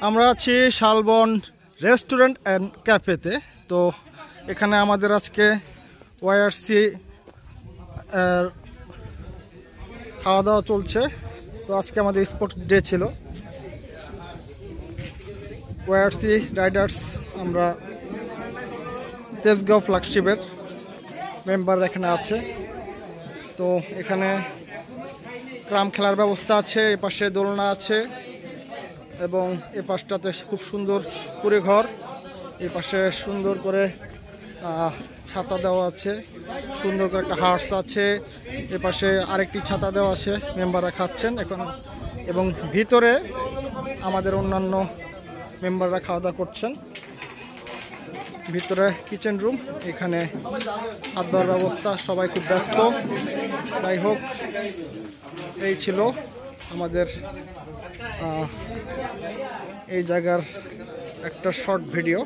আমরা আছি শালবন restaurant and ক্যাফেতে। তো এখানে আমাদের আজকে ওয়াইআরসি খাওয়া দাওয়া চলছে। তো আজকে আমাদের স্পোর্টস ডে ছিল। ওয়াইআরসি রাইডার্স আমরা তেজগাঁও ফ্ল্যাগশিপের মেম্বার এখানে আছে। তো এখানে ক্রাম খেলার ব্যবস্থা আছে, এ পাশে দোলনা আছে এবং এ পাশটাতে খুব সুন্দর কুড়ে ঘর, এ পাশে সুন্দর করে ছাতা দেওয়া আছে, সুন্দর করে একটা হার্স আছে, এ পাশে আরেকটি ছাতা দেওয়া আছে, মেম্বাররা খাচ্ছেন এখন এবং ভিতরে আমাদের অন্যান্য মেম্বাররা খাওয়া দাওয়া করছেন। ভিতরে কিচেন রুম, এখানে হাত ধোয়ার ব্যবস্থা, সবাই খুব ব্যস্ত। যাই হোক, এই ছিল আমাদের এই জায়গার একটা শর্ট ভিডিও।